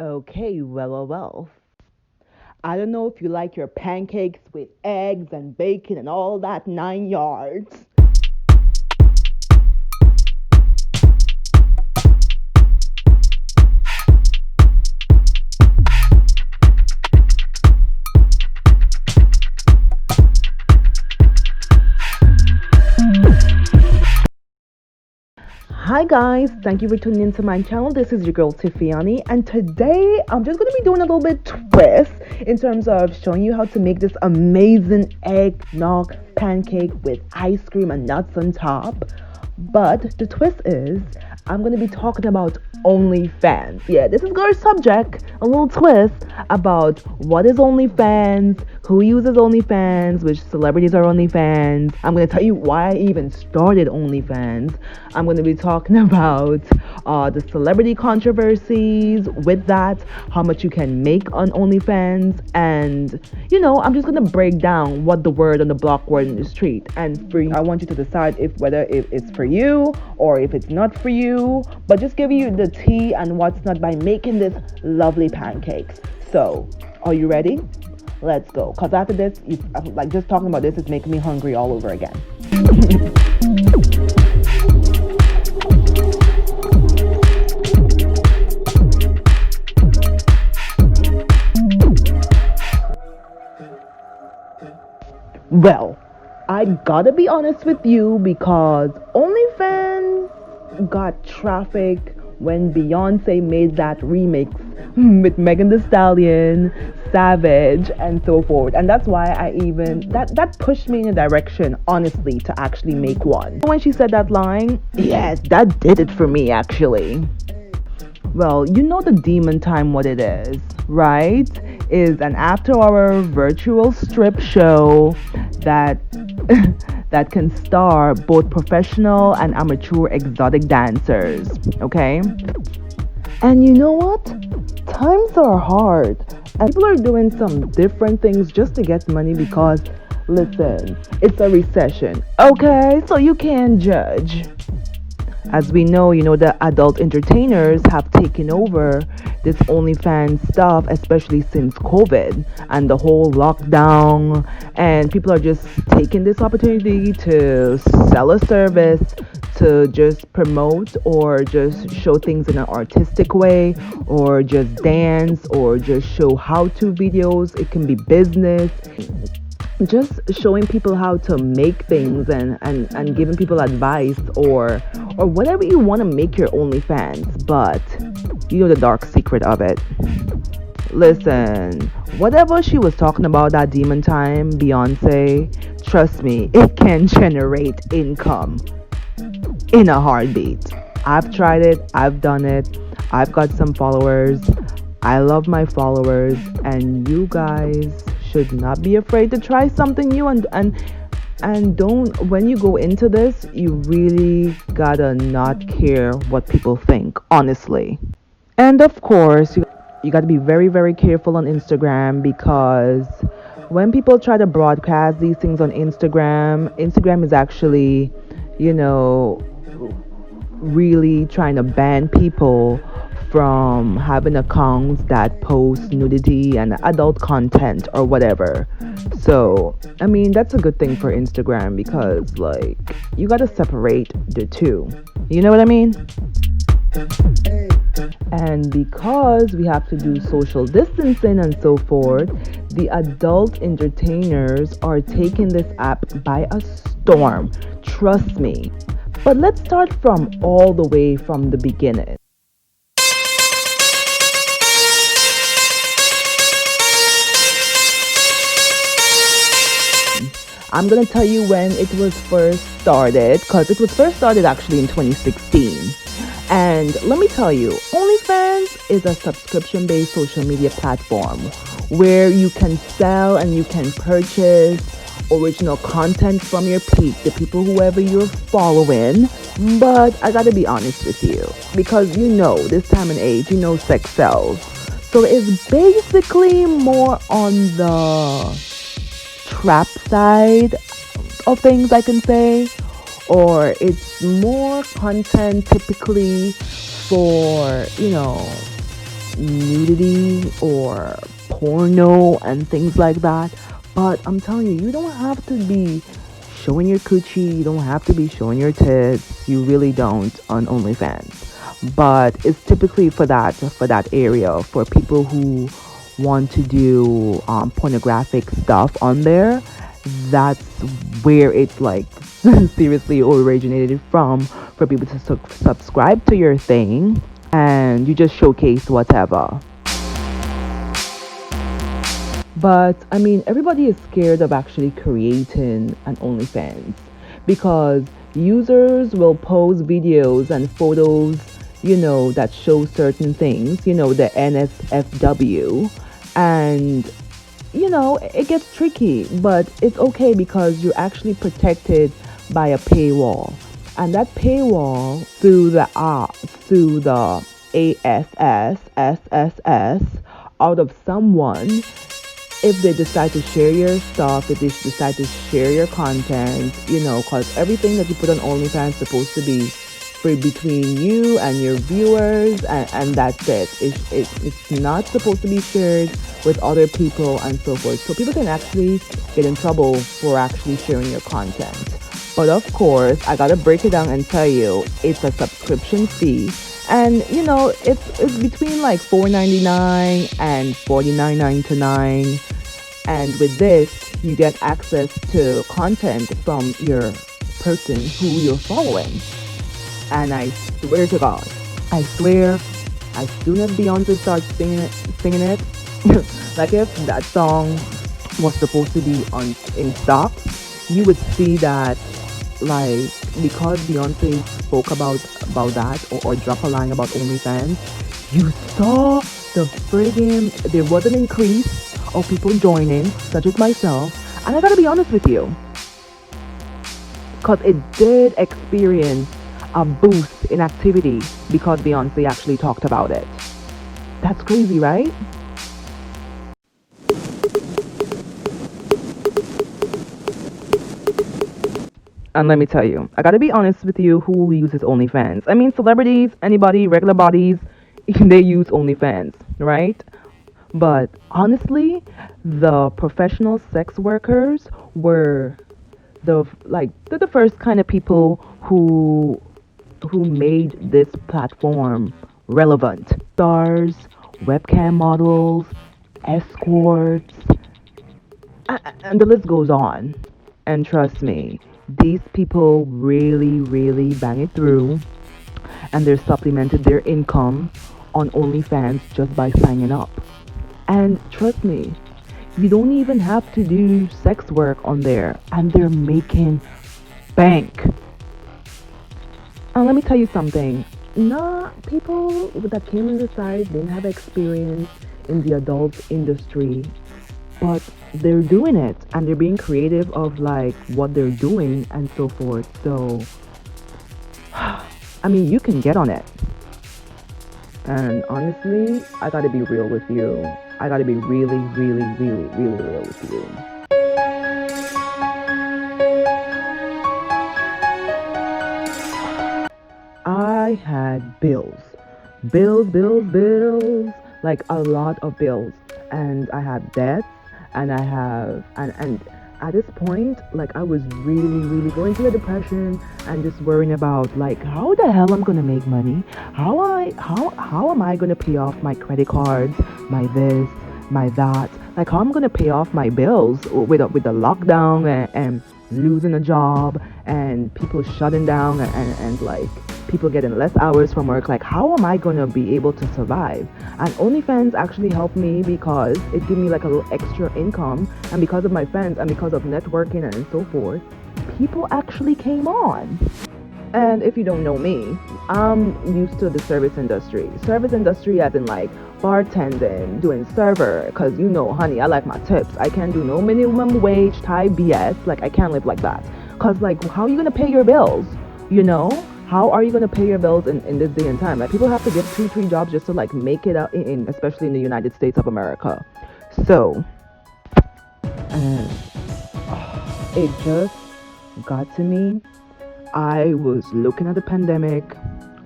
Okay, well. I don't know if you like your pancakes with eggs and bacon and all that 9 yards. Hi guys, thank you for tuning into my channel. This is your girl Tiffiany, and today I'm just gonna be doing a little bit twist in terms of showing you how to make this amazing eggnog pancake with ice cream and nuts on top. But the twist is I'm gonna be talking about OnlyFans. Yeah, this is our subject, a little twist about what is OnlyFans, who uses OnlyFans, which celebrities are OnlyFans. I'm gonna tell you why I even started OnlyFans. I'm gonna be talking about the celebrity controversies with that, how much you can make on OnlyFans, and I'm just gonna break down what the word on the block word in the street. And for you, I want you to decide if whether it's for you or if it's not for you. But just give you the tea and what's not by making this lovely pancakes. So, are you ready? Let's go. Cause after this, like just talking about this is making me hungry all over again. Well, I gotta be honest with you because OnlyFans got traffic when Beyonce made that remix with Megan Thee Stallion, Savage, and so forth. And that's why that pushed me in a direction, honestly, to actually make one. When she said that line, yes, that did it for me actually. Well, you know the Demon Time what it is, right? Is an after-hour virtual strip show that that can star both professional and amateur exotic dancers, okay? And you know what? Times are hard, and people are doing some different things just to get money because listen, it's a recession. Okay? So you can't judge. As we know, the adult entertainers have taken over this OnlyFans stuff, especially since COVID and the whole lockdown. And people are just taking this opportunity to sell a service, to just promote or just show things in an artistic way, or just dance, or just show how-to videos. It can be business, just showing people how to make things and giving people advice or whatever you want to make your OnlyFans. But you know the dark secret of it. Listen, whatever she was talking about that demon time, Beyonce, trust me, it can generate income in a heartbeat. I've tried it, I've done it, I've got some followers. I love my followers, and you guys should not be afraid to try something new, and don't, when you go into this, you really gotta not care what people think, honestly. And of course, you gotta be very, very careful on Instagram, because when people try to broadcast these things on Instagram is actually, you know, really trying to ban people from having accounts that post nudity and adult content or whatever. So, I mean, that's a good thing for Instagram because, like, you gotta separate the two. You know what I mean? And because we have to do social distancing and so forth, the adult entertainers are taking this app by a storm. Trust me. But let's start from all the way from the beginning. I'm gonna tell you when it was first started, because it was first started actually in 2016. And let me tell you, OnlyFans is a subscription-based social media platform where you can sell and you can purchase original content from the people whoever you're following. But I gotta be honest with you, because this time and age, sex sells. So it's basically more on the trap side of things, I can say, or it's more content typically for nudity or porno and things like that. But I'm telling you, you don't have to be showing your coochie, you don't have to be showing your tits. You really don't on OnlyFans. But it's typically for that area for people who want to do pornographic stuff on there. That's where it's like seriously originated from, for people to subscribe to your thing and you just showcase whatever. But I mean, everybody is scared of actually creating an OnlyFans because users will post videos and photos, that show certain things, the NSFW, and it gets tricky, but it's okay because you're actually protected by a paywall. And that paywall through the ASS out of someone, if they decide to share your stuff, if they decide to share your content, because everything that you put on OnlyFans is supposed to be free between you and your viewers, and that's it. It's not supposed to be shared with other people and so forth. So people can actually get in trouble for actually sharing your content. But of course, I gotta break it down and tell you, it's a subscription fee. And it's between like $4.99 and $49.99. And with this, you get access to content from your person who you're following. And I swear to God, I swear, as soon as Beyonce starts singing it, like if that song was supposed to be in stock, you would see that, like, because Beyonce spoke about that, or dropped a line about OnlyFans, you saw there was an increase of people joining, such as myself, and I gotta be honest with you, because it did experience a boost in activity because Beyonce actually talked about it. That's crazy, right? And let me tell you, I gotta be honest with you, who uses OnlyFans? I mean, celebrities, anybody, regular bodies, they use OnlyFans, right? But honestly, the professional sex workers were they're the first kind of people who made this platform relevant. Stars, webcam models, escorts, and the list goes on. And trust me, these people really, really bang it through, and they're supplemented their income on OnlyFans just by signing up. And trust me, you don't even have to do sex work on there, and they're making bank. And let me tell you something. Nah, people that came on the side didn't have experience in the adult industry, but they're doing it and they're being creative of like what they're doing and so forth. So, I mean, you can get on it. And honestly, I gotta be real with you. I gotta be really, really, really, really real with you. I had bills, like a lot of bills, and I had debts, and I have, and at this point, like I was really, really going through a depression and just worrying about like how the hell I'm gonna make money, how am I gonna pay off my credit cards, my this, my that, like how I'm gonna pay off my bills with the lockdown and losing a job and people shutting down and like people getting less hours from work. Like how am I gonna be able to survive? And OnlyFans actually helped me because it gave me like a little extra income, and because of my friends and because of networking and so forth, people actually came on. And if you don't know me, I'm used to the service industry. Service industry as in like bartending, doing server, because honey, I like my tips. I can't do no minimum wage type BS. Like I can't live like that. Because like how are you gonna pay your bills? How are you gonna pay your bills in this day and time? Like people have to get 2-3 jobs just to like make it out especially in the United States of America. So it just got to me. I was looking at the pandemic.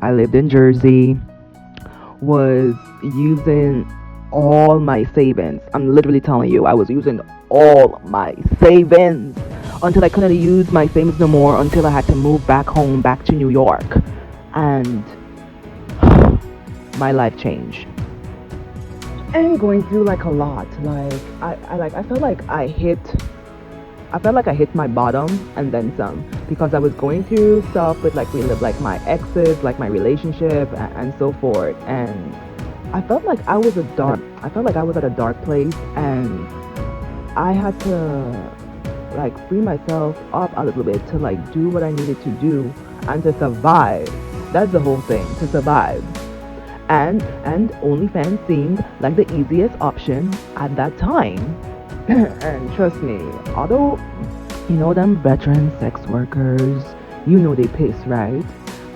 I lived in Jersey. was using all my savings. I'm literally telling you, I was using all my savings until I couldn't use my savings no more until I had to move back home, back to New York. And my life changed. And going through like a lot. I felt like I hit my bottom and then some because I was going through stuff with like my exes, like my relationship and so forth. And I felt like I was at a dark place and I had to like free myself up a little bit to like do what I needed to do and to survive. That's the whole thing, to survive. And OnlyFans seemed like the easiest option at that time. And trust me, although you know them veteran sex workers, you know they pissed, right?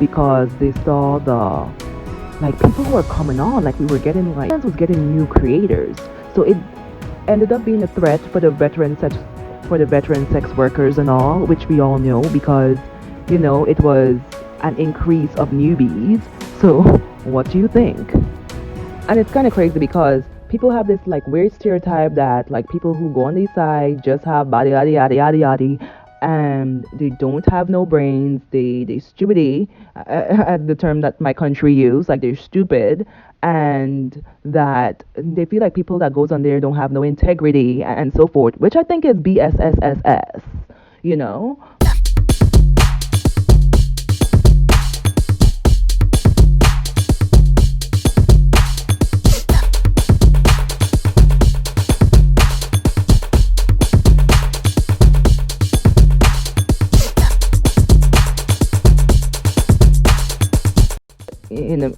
Because they saw the like people who were coming on, like we were getting like was getting new creators. So it ended up being a threat for the veteran sex workers and all, which we all know because you know it was an increase of newbies. So what do you think? And it's kind of crazy because people have this like weird stereotype that like people who go on these sites just have body yada yada yada yada and they don't have no brains, they stupidity the term that my country use, like they're stupid, and that they feel like people that goes on there don't have no integrity and so forth, which I think is BSSSS, you know.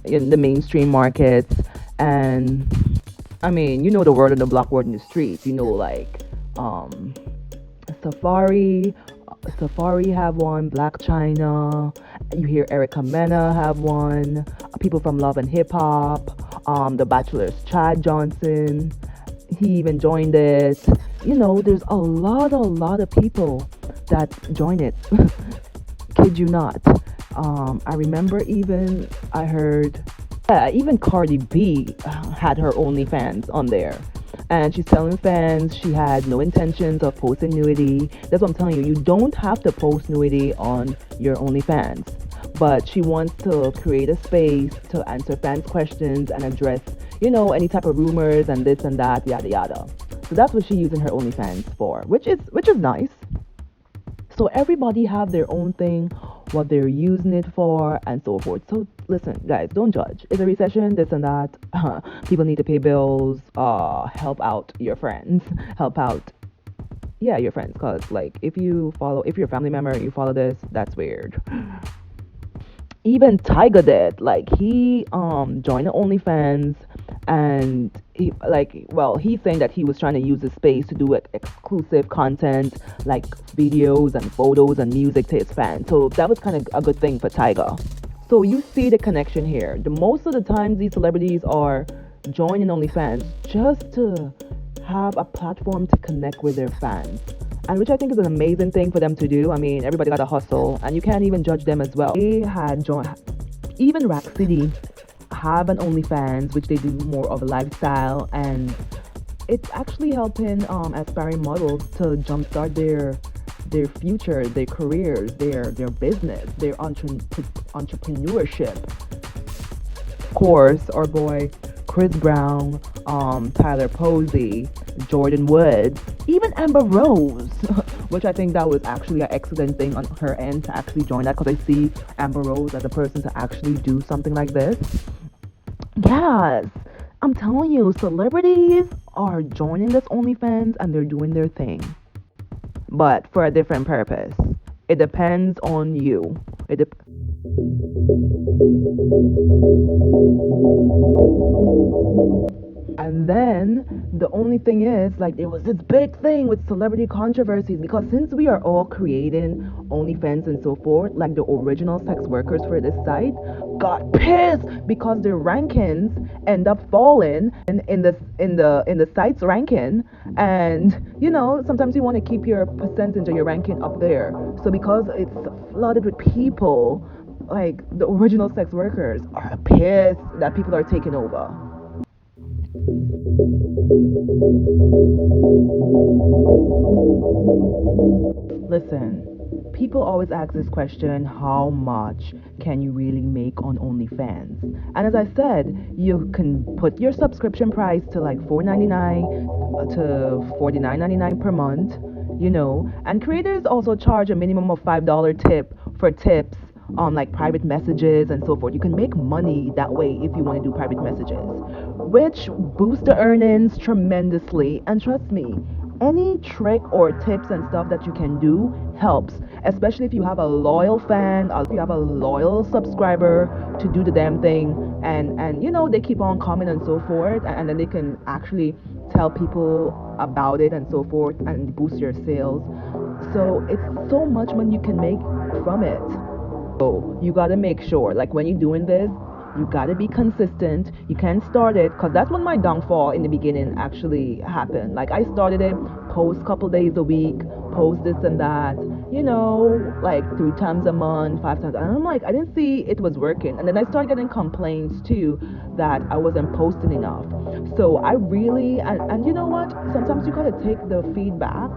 In the mainstream markets. And I mean, you know the word on the block, word in the streets, you know, like um safari Safari have one, Black China, you hear Erica Mena have one, people from Love and Hip Hop, the Bachelor's Chad Johnson, he even joined it. You know, there's a lot of people that join it. Kid you not. I remember even I heard, yeah, even Cardi B had her OnlyFans on there. And she's telling fans she had no intentions of posting nudity. That's what I'm telling you. You don't have to post nudity on your OnlyFans. But she wants to create a space to answer fans' questions and address, you know, any type of rumors and this and that, yada yada. So that's what she's using her OnlyFans for, which is nice. So everybody have their own thing, what they're using it for, and so forth. So listen, guys, don't judge. It's a recession, this and that. People need to pay bills. Help out your friends. Help out, yeah, your friends. Cause like if you're a family member and you follow this, that's weird. Even Tiger did. Like he joined the OnlyFans, and he like well he's saying that he was trying to use the space to do like exclusive content like videos and photos and music to his fans. So that was kind of a good thing for Tiger. So you see the connection here. The most of the times these celebrities are joining OnlyFans just to have a platform to connect with their fans. And which I think is an amazing thing for them to do. I mean, everybody got a hustle, and you can't even judge them as well. They had joined, even Rack City have an OnlyFans, which they do more of a lifestyle, and it's actually helping aspiring models to jumpstart their future, their careers, their business, their entrepreneurship. Of course, our boy Chris Brown, Tyler Posey, Jordan Woods, even Amber Rose, which I think that was actually an excellent thing on her end to actually join that because I see Amber Rose as a person to actually do something like this. Yes, I'm telling you, celebrities are joining this OnlyFans and they're doing their thing, but for a different purpose. It depends on you. It dep And then the only thing is, like, there was this big thing with celebrity controversies because since we are all creating OnlyFans and so forth, like the original sex workers for this site got pissed because their rankings end up falling in the site's ranking, and you know sometimes you want to keep your percentage of your ranking up there. So because it's flooded with people like the original sex workers are pissed that people are taking over. Listen, people always ask this question, how much can you really make on OnlyFans? And as I said, you can put your subscription price to like $4.99 to $49.99 per month, and creators also charge a minimum of $5 tip for tips on like private messages and so forth. You can make money that way if you want to do private messages, which boosts the earnings tremendously. And trust me, any trick or tips and stuff that you can do helps, especially if you have a loyal fan, or if you have a loyal subscriber to do the damn thing, and they keep on coming and so forth, and then they can actually tell people about it and so forth and boost your sales. So it's so much money you can make from it. So you gotta make sure, like when you're doing this, you gotta be consistent. You can't start it, because that's when my downfall in the beginning actually happened. Like I started it, post couple days a week, post this and that, like 3 times a month, 5 times, and I'm like, I didn't see it was working. And then I started getting complaints too that I wasn't posting enough. So I really, and you know what? Sometimes you gotta take the feedback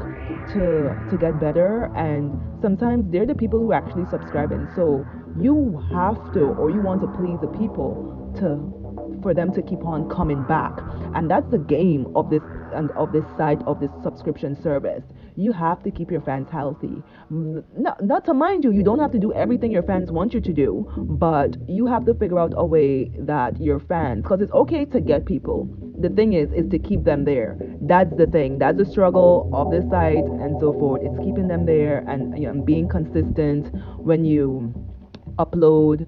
to get better, and sometimes they're the people who are actually subscribing. So you have to, or you want to please the people for them to keep on coming back. And that's the game of this, and of this site, of this subscription service. You have to keep your fans healthy. Not to mind you, you don't have to do everything your fans want you to do, but you have to figure out a way that your fans, because it's okay to get people, the thing is to keep them there. That's the thing, that's the struggle of this site and so forth. It's keeping them there, and being consistent when you upload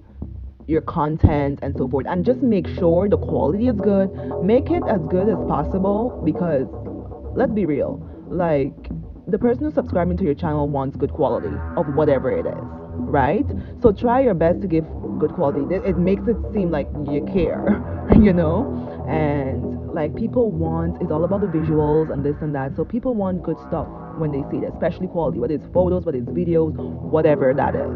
your content and so forth, and just make sure the quality is good. Make it as good as possible, because let's be real, like the person who's subscribing to your channel wants good quality of whatever it is, right? So try your best to give good quality. It makes it seem like you care, and like people want, it's all about the visuals and this and that. So people want good stuff when they see it, especially quality, whether it's photos, whether it's videos, whatever that is.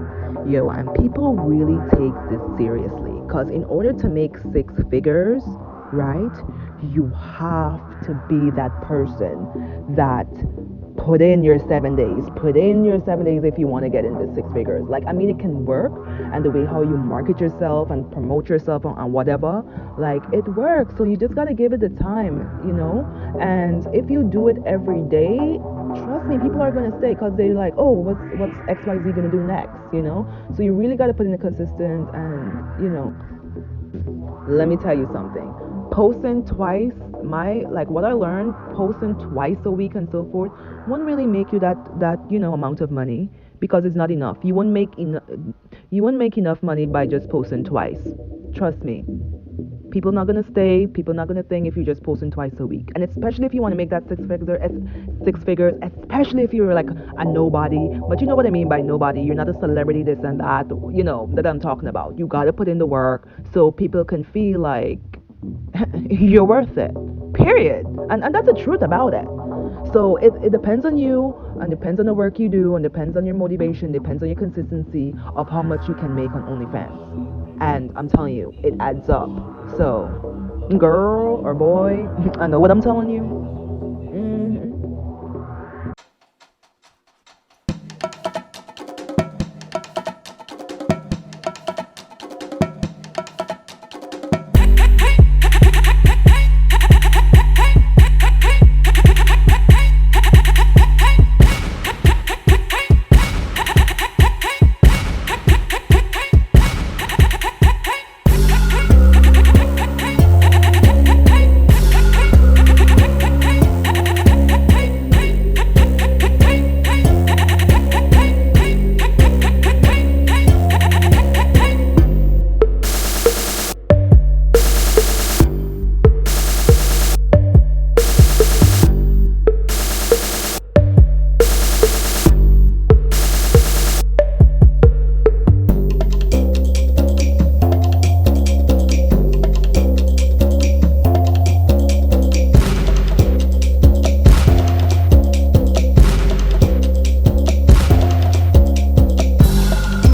And people really take this seriously, because in order to make 6 figures, right, you have to be that person that put in your 7 days. Put in your 7 days if you want to get into 6 figures. Like, I mean, it can work, and the way how you market yourself and promote yourself on whatever, like, it works. So you just got to give it the time, and if you do it every day, trust me, people are going to stay, because they're like, oh, what's XYZ going to do next, So you really got to put in a consistent, and let me tell you something. Posting twice, what I learned, posting twice a week and so forth, won't really make you that amount of money, because it's not enough. You won't make enough money by just posting twice. Trust me. People not gonna stay. People not gonna think if you're just posting twice a week. And especially if you want to make that 6 figures, especially if you're like a nobody. But you know what I mean by nobody. You're not a celebrity, this and that. That I'm talking about. You gotta put in the work so people can feel like you're worth it. Period. And that's the truth about it. So it depends on you, and depends on the work you do, and depends on your motivation, depends on your consistency of how much you can make on OnlyFans. And I'm telling you, it adds up. So, girl or boy, I know what I'm telling you.